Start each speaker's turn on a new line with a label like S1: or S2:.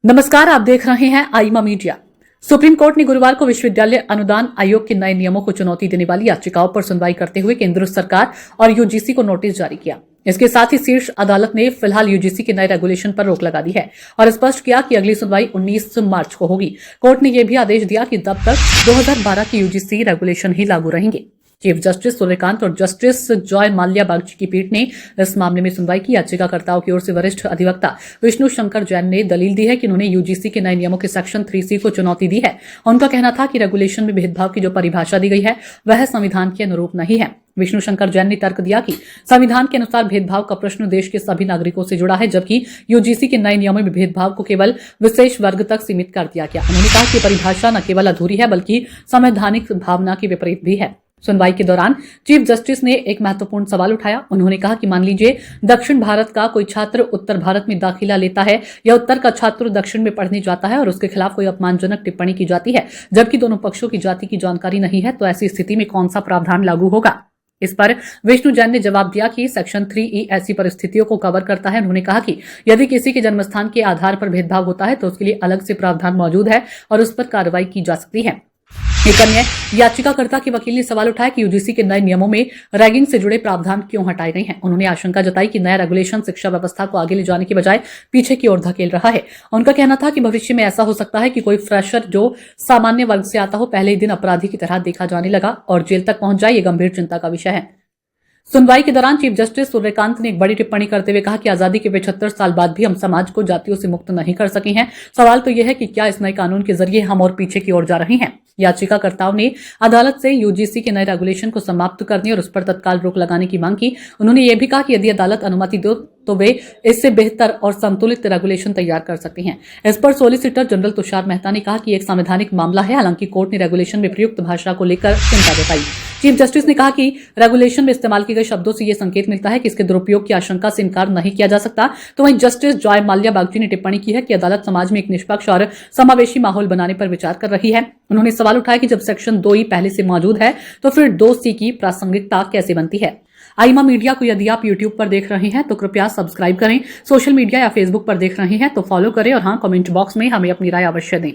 S1: नमस्कार, आप देख रहे हैं आईमा मीडिया। सुप्रीम कोर्ट ने गुरुवार को विश्वविद्यालय अनुदान आयोग के नए नियमों को चुनौती देने वाली याचिकाओं पर सुनवाई करते हुए केंद्र सरकार और यूजीसी को नोटिस जारी किया। इसके साथ ही शीर्ष अदालत ने फिलहाल यूजीसी के नए रेगुलेशन पर रोक लगा दी है और स्पष्ट किया कि अगली सुनवाई 19 मार्च को होगी। कोर्ट ने यह भी आदेश दिया कि तब तक 2012 के यूजीसी रेगुलेशन ही लागू रहेंगे। चीफ जस्टिस सूर्यकांत और जस्टिस जॉय माल्या बागची की पीठ ने इस मामले में सुनवाई की। याचिकाकर्ताओं की ओर से वरिष्ठ अधिवक्ता विष्णु शंकर जैन ने दलील दी है कि उन्होंने यूजीसी के नए नियमों के सेक्शन 3C को चुनौती दी है। उनका कहना था कि रेगुलेशन में भेदभाव की जो परिभाषा दी गई है वह संविधान के अनुरूप नहीं है। विष्णु शंकर जैन ने तर्क दिया कि संविधान के अनुसार भेदभाव का प्रश्न देश के सभी नागरिकों से जुड़ा है, जबकि यूजीसी के नए नियमों में भेदभाव को केवल विशेष वर्ग तक सीमित कर दिया गया। उन्होंने कहा कि परिभाषा न केवल अधूरी है बल्कि संवैधानिक भावना के विपरीत भी है। सुनवाई के दौरान चीफ जस्टिस ने एक महत्वपूर्ण सवाल उठाया। उन्होंने कहा कि मान लीजिए दक्षिण भारत का कोई छात्र उत्तर भारत में दाखिला लेता है या उत्तर का छात्र दक्षिण में पढ़ने जाता है और उसके खिलाफ कोई अपमानजनक टिप्पणी की जाती है, जबकि दोनों पक्षों की जाति की जानकारी नहीं है, तो ऐसी स्थिति में कौन सा प्रावधान लागू होगा। इस पर विष्णु जैन ने जवाब दिया कि सेक्शन 3E ऐसी परिस्थितियों को कवर करता है। उन्होंने कहा कि यदि किसी के जन्मस्थान के आधार पर भेदभाव होता है तो उसके लिए अलग से प्रावधान मौजूद है और उस पर कार्रवाई की जा सकती है। एक अन्य याचिकाकर्ता के वकील ने सवाल उठाया कि यूजीसी के नए नियमों में रैगिंग से जुड़े प्रावधान क्यों हटाए गए हैं। उन्होंने आशंका जताई कि नया रेगुलेशन शिक्षा व्यवस्था को आगे ले जाने के बजाय पीछे की ओर धकेल रहा है। उनका कहना था कि भविष्य में ऐसा हो सकता है कि कोई फ्रेशर जो सामान्य वर्ग से आता हो पहले ही दिन अपराधी की तरह देखा जाने लगा और जेल तक पहुंच जाए। ये गंभीर चिंता का विषय है। सुनवाई के दौरान चीफ जस्टिस सूर्यकांत ने एक बड़ी टिप्पणी करते हुए कहा कि आजादी के 75 साल बाद भी हम समाज को जातियों से मुक्त नहीं कर सके हैं। सवाल तो यह है कि क्या इस नए कानून के जरिए हम और पीछे की ओर जा रहे हैं। याचिकाकर्ताओं ने अदालत से यूजीसी के नए रेगुलेशन को समाप्त करने और उस पर तत्काल रोक लगाने की मांग की। उन्होंने यह भी कहा कि यदि अदालत अनुमति दो तो वे इससे बेहतर और संतुलित रेगुलेशन तैयार कर सकती हैं। इस पर सॉलिसिटर जनरल तुषार मेहता ने कहा कि एक संवैधानिक मामला है। हालांकि कोर्ट ने रेगुलेशन में प्रयुक्त भाषा को लेकर चिंता जताई। चीफ जस्टिस ने कहा कि रेगुलेशन में इस्तेमाल किए गए शब्दों से यह संकेत मिलता है कि इसके दुरुपयोग की आशंका से इनकार नहीं किया जा सकता। तो वहीं जस्टिस जॉय माल्या बागची ने टिप्पणी की है कि अदालत समाज में एक निष्पक्ष और समावेशी माहौल बनाने पर विचार कर रही है। उन्होंने सवाल उठाया कि जब सेक्शन 2E पहले से मौजूद है तो फिर 2C की प्रासंगिकता कैसे बनती है। आईमा मीडिया को यदि आप YouTube पर देख रहे हैं तो कृपया सब्सक्राइब करें। सोशल मीडिया या फेसबुक पर देख रहे हैं तो फॉलो करें और हाँ, कमेंट बॉक्स में हमें अपनी राय अवश्य दें।